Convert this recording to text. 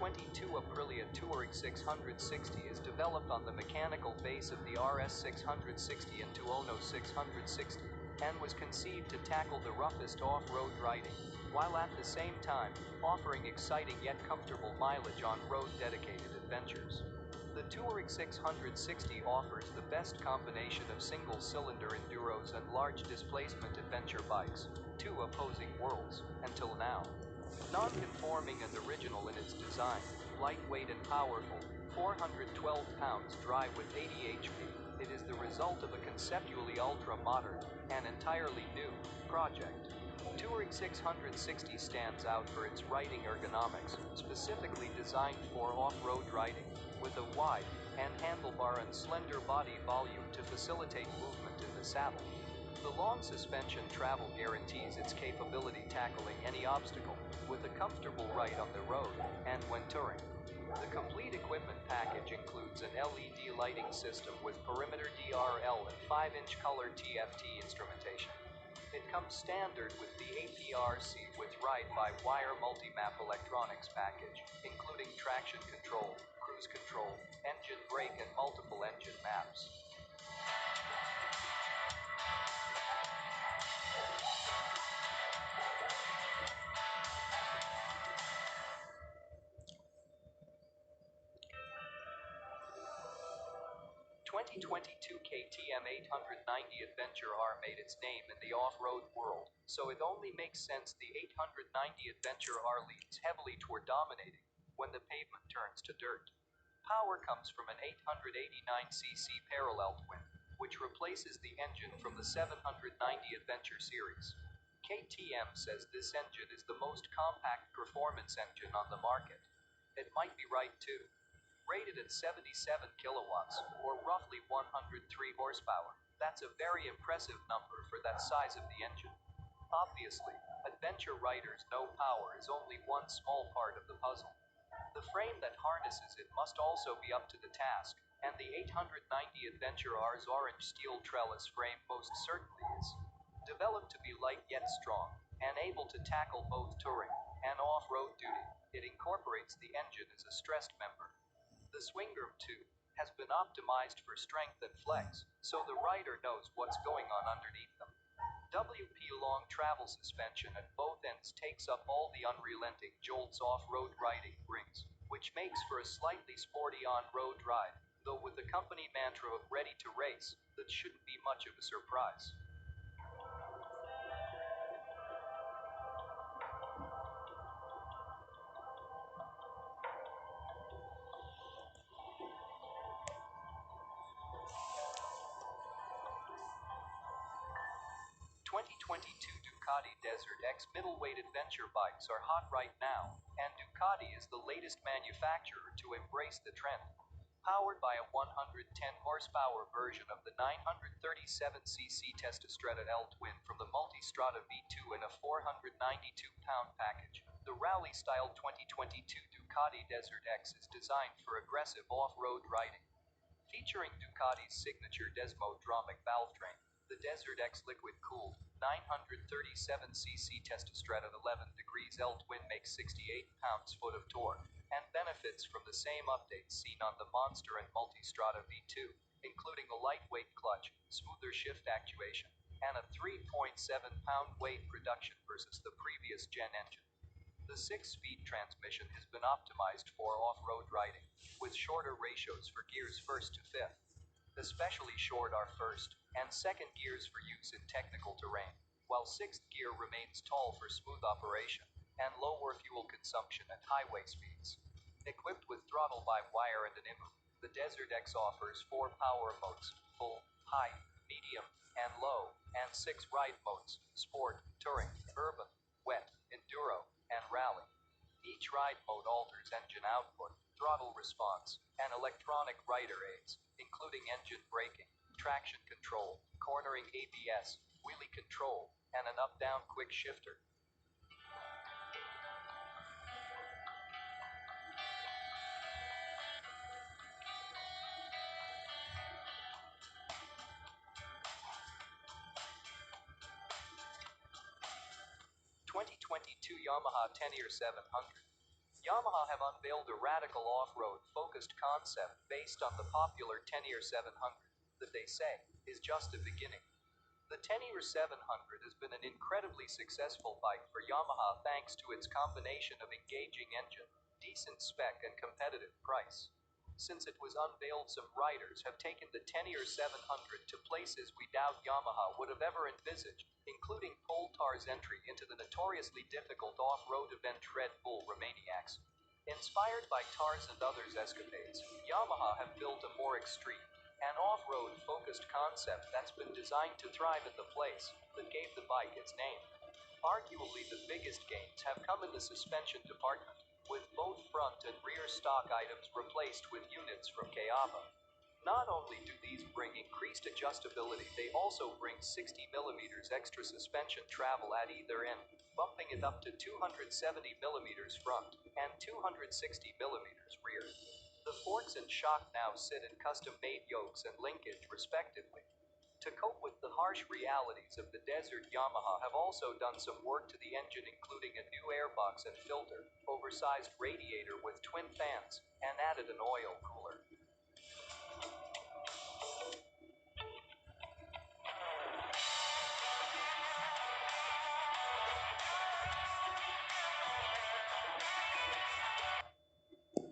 2022 Aprilia Touareg 660 is developed on the mechanical base of the RS 660 and Tuono 660, and was conceived to tackle the roughest off-road riding, while at the same time offering exciting yet comfortable mileage on road-dedicated adventures. The Touareg 660 offers the best combination of single-cylinder enduros and large displacement adventure bikes, two opposing worlds, until now. Non-conforming and original in its design, lightweight and powerful, 412 pounds dry with 80 HP, it is the result of a conceptually ultra-modern and entirely new project. Touareg 660 stands out for its riding ergonomics, specifically designed for off-road riding, with a wide and handlebar and slender body volume to facilitate movement in the saddle. The long suspension travel guarantees its capability tackling any obstacle, with a comfortable ride on the road and when touring. The complete equipment package includes an LED lighting system with perimeter DRL and 5-inch color TFT instrumentation. It comes standard with the APRC with ride-by-wire multi-map electronics package, including traction control, cruise control, engine brake and multiple engine maps. 2022 KTM 890 Adventure R made its name in the off-road world, so it only makes sense the 890 Adventure R leans heavily toward dominating when the pavement turns to dirt. Power comes from an 889cc parallel twin, which replaces the engine from the 790 Adventure series. KTM says this engine is the most compact performance engine on the market. It might be right too. Rated at 77 kilowatts, or roughly 103 horsepower, that's a very impressive number for that size of the engine. Obviously, adventure riders know power is only one small part of the puzzle. The frame that harnesses it must also be up to the task, and the 890 Adventure R's orange steel trellis frame most certainly is. Developed to be light yet strong, and able to tackle both touring and off-road duty, it incorporates the engine as a stressed member. The Swingarm 2 has been optimized for strength and flex, so the rider knows what's going on underneath them. WP long travel suspension at both ends takes up all the unrelenting jolts off-road riding brings, which makes for a slightly sporty on-road ride, though with the company mantra of ready to race, that shouldn't be much of a surprise. 2022 Ducati Desert X middleweight adventure bikes are hot right now, and Ducati is the latest manufacturer to embrace the trend. Powered by a 110 horsepower version of the 937cc Testastretta L twin from the Multistrada V2 in a 492-pound package, the rally-style 2022 Ducati Desert X is designed for aggressive off-road riding. Featuring Ducati's signature Desmodromic valve train, the Desert X liquid-cooled 937cc Testastretta 11 degrees L twin makes 68 pounds-foot of torque, and benefits from the same updates seen on the Monster and Multistrada V2, including a lightweight clutch, smoother shift actuation, and a 3.7-pound weight reduction versus the previous gen engine. The 6-speed transmission has been optimized for off-road riding, with shorter ratios for gears 1st to 5th. Especially short are 1st and 2nd gears for use in technical terrain, while 6th gear remains tall for smooth operation and lower fuel consumption at highway speeds. Equipped with throttle-by-wire and an IMU, the Desert X offers 4 power modes: full, high, medium, and low, and 6 ride modes: sport, touring, urban, wet, enduro, and rally. Each ride mode alters engine output, throttle response, and electronic rider aids, including engine braking, traction control, cornering ABS, wheelie control, and an up-down quick shifter. '22 Yamaha Tenere 700. Yamaha have unveiled a radical off-road focused concept based on the popular Tenere 700 that they say is just a beginning. The Tenere 700 has been an incredibly successful bike for Yamaha thanks to its combination of engaging engine, decent spec, and competitive price. Since it was unveiled, some riders have taken the Tenere 700 to places we doubt Yamaha would have ever envisaged, including Poltar's entry into the notoriously difficult off-road event Red Bull Romaniacs. Inspired by Tars and others' escapades, Yamaha have built a more extreme and off-road focused concept that's been designed to thrive in the place that gave the bike its name. Arguably the biggest gains have come in the suspension department, with both front and rear stock items replaced with units from Kayaba. Not only do these bring increased adjustability, they also bring 60mm extra suspension travel at either end, bumping it up to 270mm front and 260mm rear. The forks and shock now sit in custom-made yokes and linkage, respectively. To cope with the harsh realities of the desert, Yamaha have also done some work to the engine, including a new airbox and filter, oversized radiator with twin fans, and added an oil cooler.